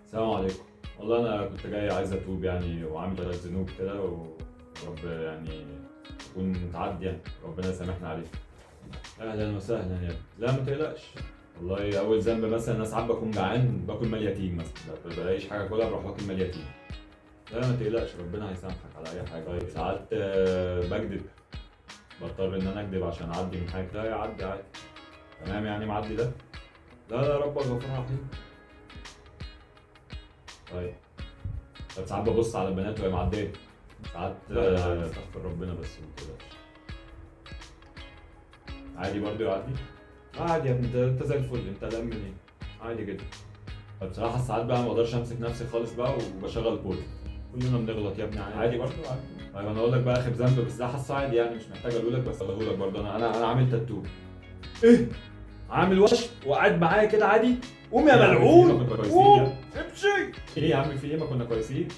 السلام عليكم. والله انا كنت جاي عايز اتوب يعني وعامل ثلاث ذنوب كده ورب يعني تكون تعدي يعني ربنا يسامحنا عليه. اهلا وسهلا يا ابني. لا ما تقلقش. والله اول ذنب مثلا انا ساعات بكون جعان باكل مال يتيم مثلا ما بلاقيش حاجه اكلها بروح واكل مال يتيم. لا ما تقلقش ربنا هيسامحك على اي حاجه. طيب ساعات بكذب، بضطر ان انا اكذب عشان اعدي من حاجه. لا يعدي عادي تمام يعني معدي ده. لا لا ربك غفور رحيم. طيب طب ساعات ببص على البنات وهي معديه. ساعات استغفر ربنا بس وكده. عادي برضه يعدي. عادي يا ابني انت زي الفل. انت قلقان من ايه؟ عادي جدا. فبصراحه ساعات بقى ما اقدرش امسك نفسي خالص بقى وبشغل بول. كلنا بنغلط يا ابني عادي. عادي برضه عادي. طيب انا اقول لك بقى اخر ذنب بس ده حاسه عادي يعني مش محتاج اقول لك بس اقوله لك برضه. انا عامل تاتو. ايه؟ عامل وش وقاعد معايا كده عادي. قوم يا يا عم في إيه؟ ما ملعون كنا كويسين قوم يا. امشي. ايه يا عم في ايه ما كنا كويسين؟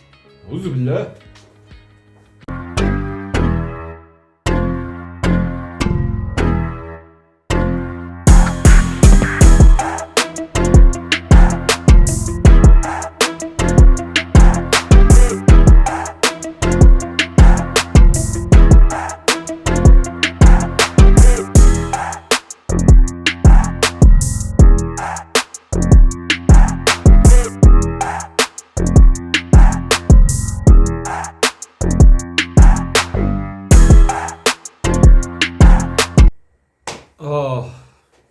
اعوذ بالله.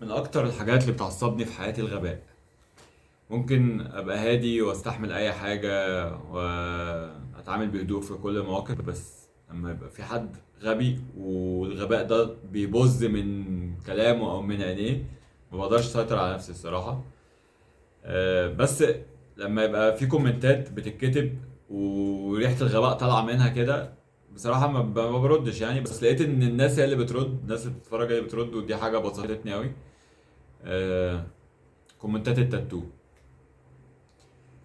من اكتر الحاجات اللي بتعصبني في حياتي الغباء. ممكن ابقى هادي واستحمل اي حاجة واتعامل بهدوء في كل المواقف، بس لما يبقى في حد غبي والغباء ده بيبظ من كلامه او من عينيه ما بقدرش اسيطر على نفسي الصراحة. بس لما يبقى في كومنتات بتتكتب وريحة الغباء طالعة منها كده بصراحة ما بردش يعني، بس لقيت ان الناس هي اللي بترد، الناس اللي بتتفرج هي اللي بترد ودي حاجة بسطتني قوي. آه، كومنتات التاتو،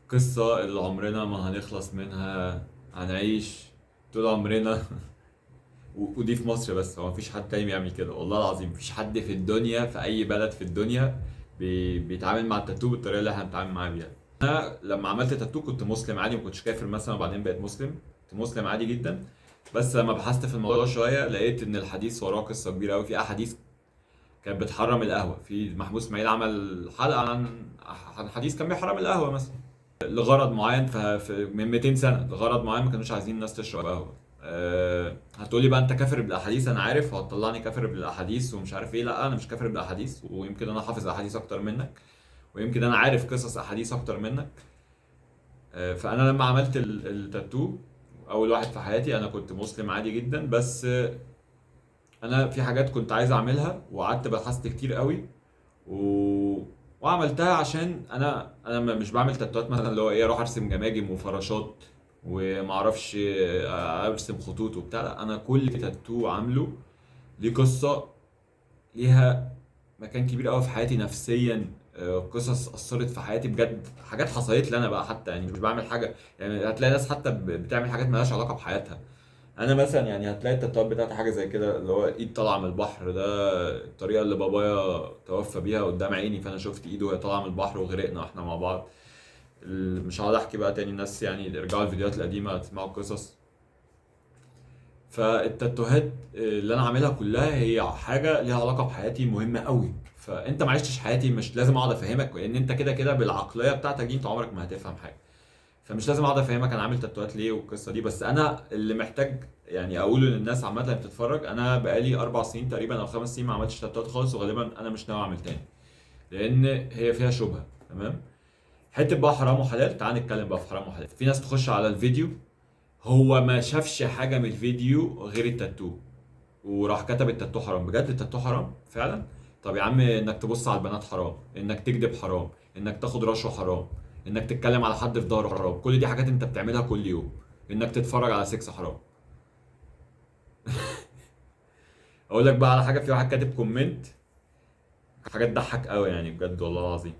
قصة اللي عمرنا ما هنخلص منها، هنعيش طول عمرنا. ودي في مصر بس، هو مفيش حد تاني بيعمل كده والله العظيم. مفيش حد في الدنيا في أي بلد في الدنيا بيتعامل مع التاتو بالطريقة اللي احنا بنتعامل معاها بيها. أنا لما عملت تاتو كنت مسلم عادي، ما كنتش كافر مثلا وبعدين بقيت مسلم. كنت مسلم عادي جدا. بس لما بحثت في الموضوع شوية لقيت إن الحديث وراه قصة كبيرة أوي. في أحاديث كانت بتحرم القهوة. في محمود إسماعيل عمل حلقة عن حديث كان بيحرم القهوة مثلا لغرض معين من 200 سنه لغرض معين ما كانوش عايزين الناس تشرب قهوه. هتقولي بقى انت كافر بالاحاديث، انا عارف وهتطلعني كافر بالاحاديث ومش عارف ايه. لا انا مش كافر بالاحاديث، ويمكن انا حافظ احاديث اكتر منك، ويمكن انا عارف قصص احاديث اكتر منك. فانا لما عملت التاتو اول واحد في حياتي انا كنت مسلم عادي جدا، بس انا في حاجات كنت عايز اعملها وقعدت بحثت كتير قوي و... وعملتها عشان انا مش بعمل تاتوات مثلا اللي هو ايه اروح ارسم جماجم وفراشات ومعرفش ارسم خطوط وبتاع. لا انا كل تاتو عامله ليه قصه، ليها مكان كبير قوي في حياتي نفسيا. قصص اثرت في حياتي بجد، حاجات حصلت لي انا بقى حتى يعني مش بعمل حاجه. يعني هتلاقي ناس حتى بتعمل حاجات مالهاش علاقه بحياتها. انا مثلا يعني هتلاقي التاتوات بتاعتي حاجه زي كده اللي هو ايد طالعه من البحر، ده الطريقه اللي بابايا توفى بيها قدام عيني، فانا شفت ايده وهي طالعه من البحر وغرقنا واحنا مع بعض. مش هقعد احكي بقى تاني، الناس يعني ارجعوا الفيديوهات القديمه تسمعوا القصص. فالتاتوهات اللي انا عاملها كلها هي حاجه ليها علاقه بحياتي مهمه قوي. فانت ما عشتش حياتي مش لازم اقعد افهمك، لان انت كده كده بالعقليه بتاعتك دي انت عمرك ما هتفهم حاجه. فمش لازم اقعد افهمك انا عامل تاتوهات ليه والقصه دي. بس انا اللي محتاج يعني اقوله للناس عامه اللي بتتفرج، انا بقالي 4 سنين تقريبا او 5 سنين ما عملتش تاتوهات خالص، وغالبا انا مش ناوي اعمل تاني لان هي فيها شبهه. تمام. حته بقى حرام وحلال، تعال نتكلم بقى في حرام وحلال. في ناس تخش على الفيديو هو ما شافش حاجه من الفيديو غير التاتو وراح كتب التاتو حرام. بجد التاتو حرام فعلا؟ طب يا عم انك تبص على البنات حرام، انك تكذب حرام، انك تاخد رشوه حرام، انك تتكلم على حد في ظهره حرام. كل دي حاجات انت بتعملها كل يوم. انك تتفرج على سكس حرام. اقول لك بقى على حاجه، في واحد كاتب كومنت حاجات تضحك قوي يعني بجد والله العظيم.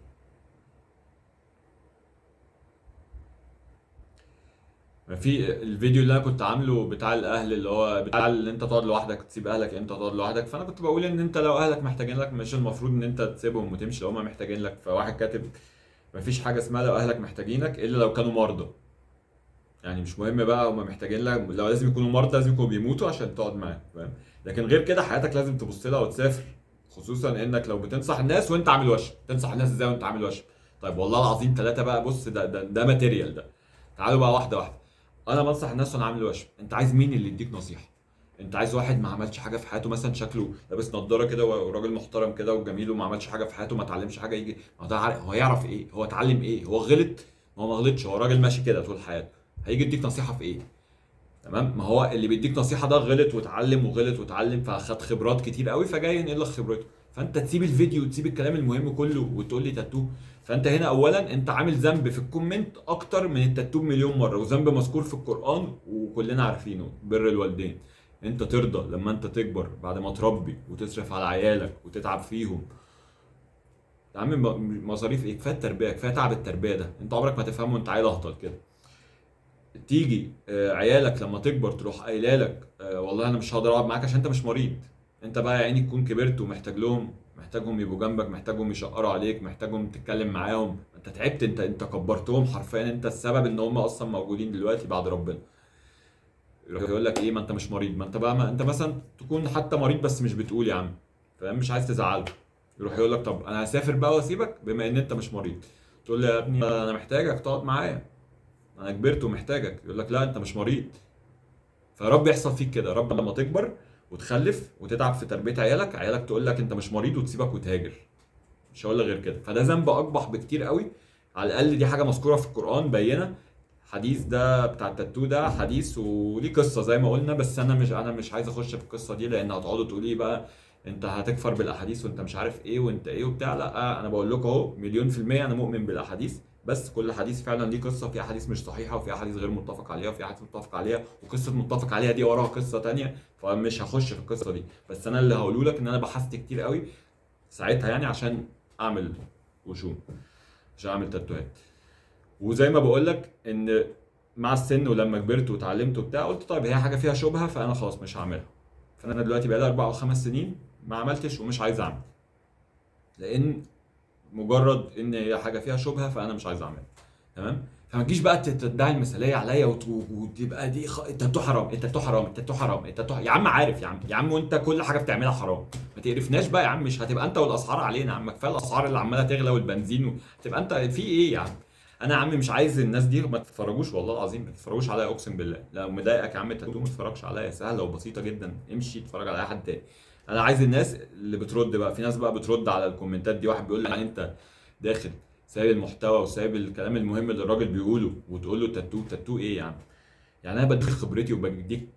ما في الفيديو اللي انا كنت عامله بتاع الاهل اللي هو بتاع اللي انت تقعد لوحدك تسيب اهلك امتى تقعد لوحدك، فانا كنت بقول ان انت لو اهلك محتاجين لك مش المفروض ان انت تسيبهم وتمشي لو هم محتاجين لك. فواحد كاتب مفيش حاجه اسمها لو اهلك محتاجينك الا لو كانوا مرضى. يعني مش مهم بقى هم محتاجين لك، لو لازم يكونوا مرضى لازم يكونوا بيموتوا عشان تقعد معاهم، فاهم؟ لكن غير كده حياتك لازم تبص لها وتسافر. خصوصا انك لو بتنصح الناس وانت عامل وشم، تنصح الناس ازاي وانت عامل وشم؟ طيب والله العظيم ثلاثه بقى، بص ده ماتيريال ده. تعالوا بقى واحده واحده. انا بنصح الناس وانا عامل وشم، انت عايز مين اللي يديك نصيحه؟ انت عايز واحد ما عملش حاجه في حياته، مثلا شكله لابس نضاره كده وراجل محترم كده وجميل وما عملش حاجه في حياته، ما اتعلمش حاجه، يجي هو ده هو يعرف ايه؟ هو اتعلم ايه؟ هو غلط؟ ما هو ما غلطش، هو راجل ماشي كده طول حياته، هيجي يديك نصيحه في ايه؟ تمام؟ ما هو اللي بيديك نصيحه ده غلط واتعلم وغلط واتعلم، فاخد خبرات كتير قوي، فجاي ينقل لك خبرته. فانت تسيب الفيديو وتسيب الكلام المهم كله وتقول لي تاتو؟ فانت هنا اولا انت عامل ذنب في الكومنت اكتر من التاتو مليون مره، وذنب مذكور في القران وكلنا عارفينه، بر الوالدين. انت ترضى لما انت تكبر بعد ما تربي وتصرف على عيالك وتتعب فيهم؟ يا عم مصاريف ايه؟ كفايه التربيه، كفايه تعب التربيه ده، انت عمرك ما تفهمه، انت عيل اهطل كده. تيجي عيالك لما تكبر تروح قايله لك والله انا مش هقدر اقعد معاك عشان انت مش مريض. انت بقى يا عيني تكون كبرت ومحتاج لهم، محتاجهم يبقوا جنبك، محتاجهم يشقروا عليك، محتاجهم تتكلم معاهم، انت تعبت، انت كبرتهم حرفيا، انت السبب ان هم اصلا موجودين دلوقتي بعد ربنا. يروح يقول لك ايه؟ ما انت مش مريض، ما انت بقى، ما انت مثلا تكون حتى مريض بس مش بتقول يا عم، فاهم؟ مش عايز تزعله. يروح يقول لك طب انا هسافر بقى واسيبك بما ان انت مش مريض. تقول له يا ابني انا محتاجك تقعد معايا، انا كبرت ومحتاجك. يقول لك لا انت مش مريض. فرب يحصل فيك كده، رب لما تكبر وتخلف وتتعب في تربيه عيالك، عيالك تقول لك انت مش مريض وتسيبك وتهاجر. مش هقول لك غير كده، فده ذنب اقبح بكتير قوي. على الاقل دي حاجه مذكوره في القران بينه. حديث ده بتاع التاتو ده حديث وليه قصه زي ما قلنا، بس انا مش عايز اخش في القصه دي لان هتقعدوا تقولوا لي بقى انت هتكفر بالاحاديث وانت مش عارف ايه وانت ايه وبتاع. لا انا بقول لكم اهو مليون في الميه انا مؤمن بالاحاديث، بس كل حديث فعلا ليه قصه، في احاديث مش صحيحه وفي احاديث غير متفق عليها وفي احاديث متفق عليها، وقصه متفق عليها دي وراها قصه تانية، فمش هخش في القصه دي. بس انا اللي هقوله لك ان انا بحثت كتير قوي ساعتها يعني عشان اعمل وشوم، عشان اعمل تاتوهات. وزي ما بقول لك ان مع السن ولما كبرت واتعلمت وبتاع قلت طيب هي حاجه فيها شبهه فانا خلاص مش هعملها. فانا دلوقتي بقالي 4 او 5 سنين ما عملتش ومش عايز اعمل، لان مجرد ان هي حاجه فيها شبهه فانا مش عايز اعملها. تمام؟ فما تجيش بقى تدعي المثاليه عليا وتبقى دي التاتو حرام، التاتو حرام، التاتو حرام، التاتو يا عم عارف يا عم، يا عم وانت كل حاجه بتعملها حرام، ما تقرفناش بقى يا عم، مش هتبقى انت والاسعار علينا يا عم، كفايه الاسعار اللي عماله تغلى والبنزين تبقى انت في ايه يا عم؟ انا يا عم مش عايز الناس دي، ما تتفرجوش والله العظيم، ما تتفرجوش عليا اقسم بالله، لو مضايقك يا عم التاتو ما تتفرجش عليا، سهله وبسيطه جدا، امشي اتفرج على اي حد تاني. انا عايز الناس اللي بترد بقى، في ناس بقى بترد على الكومنتات دي، واحد بيقول لي يعني انت داخل سايب المحتوى وسايب الكلام المهم اللي الراجل بيقوله وتقول له تاتو؟ تاتو ايه يا عم؟ يعني انا بديك خبرتي وبديك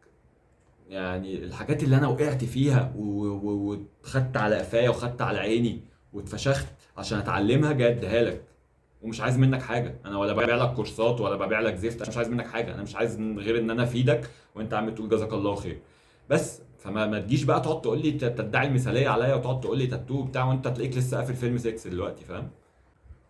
يعني الحاجات اللي انا وقعت فيها وخدت على قفايا وخدت على عيني واتفشخت عشان اتعلمها، جاي اديها لك ومش عايز منك حاجه. انا ولا ببيع لك كورسات ولا ببيع لك زفت، انا مش عايز منك حاجه، انا مش عايز غير ان انا افيدك وانت عم تقول جزاك الله خير بس. فما تجيش بقى تقعد تقول لي تدعي المثاليه عليا وتقعد تقول لي تاتو بتاع وانت تلاقيك لسه قافل فيلم 6 دلوقتي، فاهم؟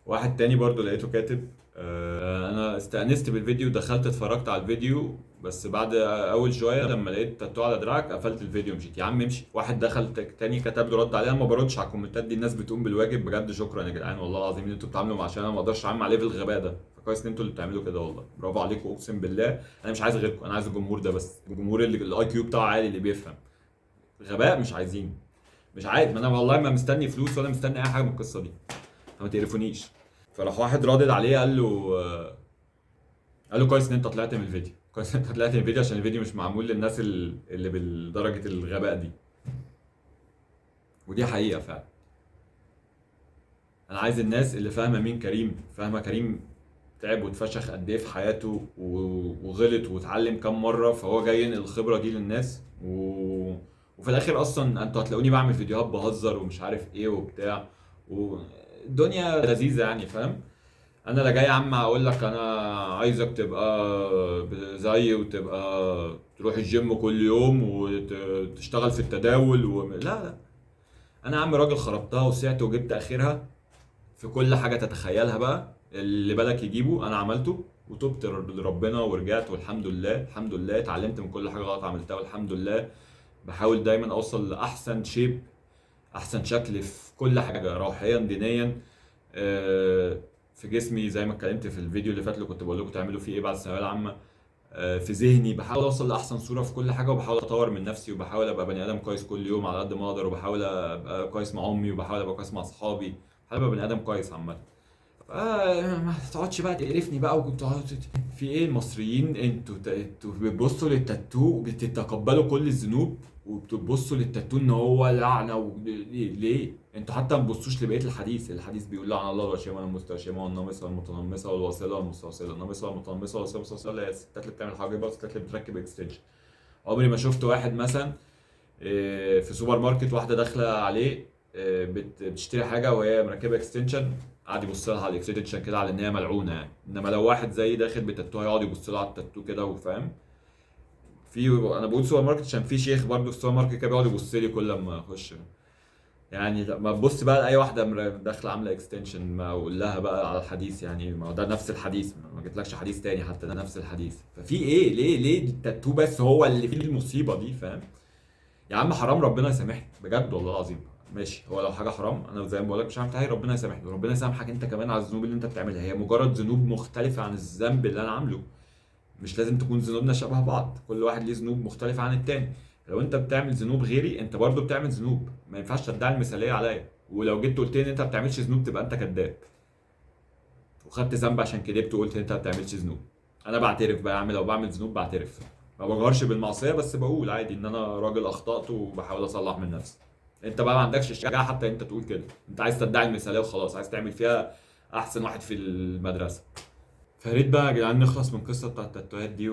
واحد تاني برضو لقيته كاتب انا استأنست بالفيديو، دخلت اتفرجت على الفيديو بس بعد اول شويه لما لقيت تاتو على دراعك قفلت الفيديو مشيت. يا عم امشي. واحد دخل تاني كتب له رد عليه، انا ما بردش على الكومنتات دي، الناس بتقوم بالواجب بجد، شكرا يا جدعان والله العظيم ان انتوا بتعاملوا عشان انا ما اقدرش اعمل عليه بالغباء ده، فكويس ان انتوا اللي بتعملوا كده، والله برافو عليكم اقسم بالله. انا مش عايز غيركم، انا عايز الجمهور ده بس، الجمهور اللي الاي كيو بتاعه عالي اللي بيفهم. غباء مش عايزين، مش عايز، ما انا والله ما مستني فلوس ولا مستني اي حاجه من القصه دي، فما تقرفونيش. فراح واحد رادد عليه قال له قال له كويس ان انت طلعت من الفيديو، كويس ان انت طلعت من الفيديو عشان الفيديو مش معمول للناس اللي بالدرجه الغباء دي. ودي حقيقه فعلا. انا عايز الناس اللي فاهمه مين كريم، فاهمه كريم تعب واتفشخ قد ايه في حياته وغلط واتعلم كام مره، فهو جاي ينقل الخبره دي للناس وفي الاخر اصلا انتوا هتلاقوني بعمل فيديوهات بهزر ومش عارف ايه وبتاع، والدنيا لذيذه يعني، فاهم؟ انا لا جاي يا عم اقول لك انا عايزك تبقى زيي وتبقى تروح الجيم كل يوم وتشتغل في التداول لا لا. انا يا عم راجل خربتها وسعت وجبت اخرها في كل حاجه تتخيلها بقى، اللي بالك يجيبه انا عملته، وتوبت لربنا ورجعت والحمد لله، الحمد لله اتعلمت من كل حاجه غلط عملتها والحمد لله. بحاول دايما اوصل لاحسن شيب، احسن شكل في كل حاجه، روحيا دينيا في جسمي زي ما اتكلمت في الفيديو اللي فات اللي كنت بقول لكم تعملوا فيه ايه بعد الثانويه العامه. في ذهني بحاول اوصل لاحسن صوره في كل حاجه، وبحاول اطور من نفسي، وبحاول ابقى بني ادم كويس كل يوم على قد ما اقدر، وبحاول ابقى كويس مع امي، وبحاول ابقى كويس مع اصحابي، بحاول ابقى بني ادم كويس عامه. ما تقعدش بقى تقرفني بقى وتقعد في ايه المصريين، انتوا بتبصوا للتاتو وبتتقبلوا كل الذنوب، وبتبصوا للتاتو ان هو لعنه ليه؟ انتوا حتى ما تبصوش لبقيه الحديث بيقول لعن الله الوشيمه والمستوشمه والنامصه والمتنمصه والواصله والمستوصله. النامصه والمتنمصه والواصله والمستوصله اللي هي الستات اللي بتعمل حاجه، والستات اللي بتركب اكستنشن. عمري ما شفت واحد مثلا في سوبر ماركت واحده داخله عليه بتشتري حاجه وهي مركبه اكستنشن، قاعد يبص لها على الاكستنشن كده على ان هي ملعونه يعني. انما لو واحد زي داخل بتاتو هيقعد يبص لها على التاتو كده وفاهم. انا بقول سوبر ماركت عشان في شيخ برضه في السوبر ماركت كده بيقعد يبص لي كل لما اخش. يعني ما تبص بقى لاي واحده داخله عامله اكستنشن، ما اقول لها بقى على الحديث يعني، ما هو ده نفس الحديث، ما جبتلكش حديث تاني، حتى ده نفس الحديث. ففي ايه؟ ليه التاتو بس هو اللي فيه المصيبه دي؟ فاهم يا عم؟ حرام، ربنا يسامحني بجد والله العظيم. ماشي، هو لو حاجه حرام انا زي ما بقول لك مش هعمل حاجه، ربنا يسامحني وربنا يسامحك انت كمان على الذنوب اللي انت بتعملها. هي مجرد ذنوب مختلفه عن الذنب اللي انا عامله، مش لازم تكون ذنوبنا شبه بعض، كل واحد ليه ذنوب مختلفه عن التاني. لو انت بتعمل ذنوب غيري انت برضو بتعمل ذنوب، ما ينفعش تدعي المثاليه عليا. ولو جيت قلت لي ان انت ما بتعملش ذنوب تبقى انت كذاب، وخدت ذنب عشان كدبت وقلت ان انت ما بتعملش ذنوب. انا بعترف بقى يا عم، لو بعمل ذنوب بعترف، ما بجهرش بالمعصيه، بس بقول عادي ان انا راجل اخطات وبحاول اصلح من نفسي. انت بقى ما عندكش الشجاعه حتى انت تقول كده، انت عايز تدعي المثاليه وخلاص، عايز تعمل فيها احسن واحد في المدرسه. فياريت بقى يا جدعان نخلص من القصه بتاعت التاتوهات دي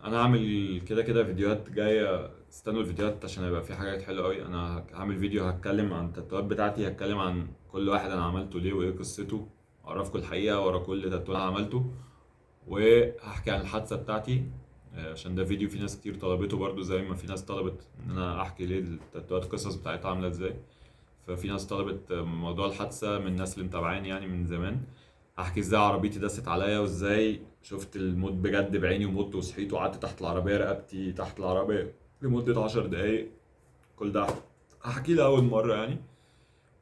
انا هعمل كده كده فيديوهات جايه، استنوا الفيديوهات عشان هيبقى في حاجات حلوه قوي. انا هعمل فيديو هتكلم عن التاتوهات بتاعتي، هتكلم عن كل واحد انا عملته ليه وايه قصته، اعرفكم الحقيقه ورا كل تاتو انا عملته، وهحكي عن الحادثه بتاعتي. عشان ده فيديو في ناس كتير طلبته برضو، زي ما في ناس طلبت ان انا احكي ليه التاتوهات القصص بتاعتها عامله ازاي. ففي ناس طلبت موضوع الحادثه من الناس اللي متابعاني يعني من زمان، هحكي ازاي عربيتي دست عليا، وازاي شفت الموت بجد بعيني، ومت وصحيت وقعدت تحت العربيه، رقبتي تحت العربيه لمده 10 دقايق. كل ده هحكي لاول مره يعني.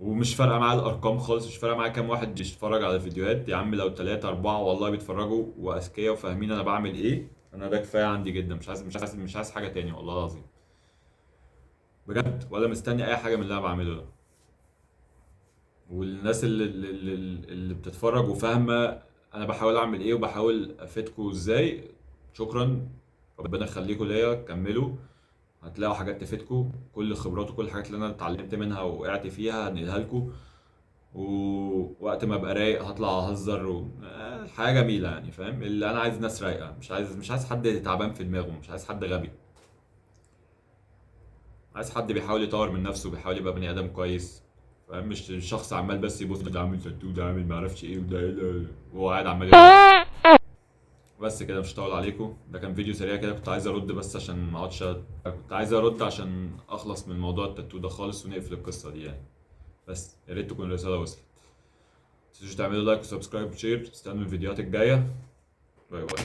ومش فارقه معايا الارقام خالص، مش فارقه معايا كام واحد بيتفرج على الفيديوهات يا عم، لو 3 4 والله بيتفرجوا واذكياء وفاهمين انا بعمل ايه، انا ده كفايه عندي جدا. مش عايز حاجه تاني والله العظيم بجد، ولا مستني اي حاجه من اللي انا بعمله ده. والناس اللي بتتفرج وفاهمه انا بحاول اعمل ايه وبحاول افيدكم ازاي، شكرا. ربنا يخليكم ليا، كملوا، هتلاقوا حاجات تفيدكم. كل الخبرات وكل الحاجات اللي انا اتعلمت منها وقعت فيها هنقلها لكم، ووقت ما ابقى رايق هطلع اهزر حاجه جميله يعني. فاهم؟ اللي انا عايز ناس رايقه، مش عايز حد تعبان في دماغه، مش عايز حد غبي، عايز حد بيحاول يطور من نفسه، بيحاول يبقى بني ادم كويس. فاهم؟ مش شخص عمال بس يبص ده عامل تاتو، ده عامل معرفش ايه، وده ايه ده، وهو قاعد عمال يغلط. بس كده مش هطول عليكم، ده كان فيديو سريع كده، كنت عايز ارد بس عشان ما اقعدش كنت عايز ارد عشان اخلص من موضوع التاتو ده خالص ونقفل القصه دي يعني. بس يا ريت تكون الرساله وصلت. متنسوش تعملوا لايك وسبسكرايب وشير، استنوا الفيديوهات الجايه. باي باي.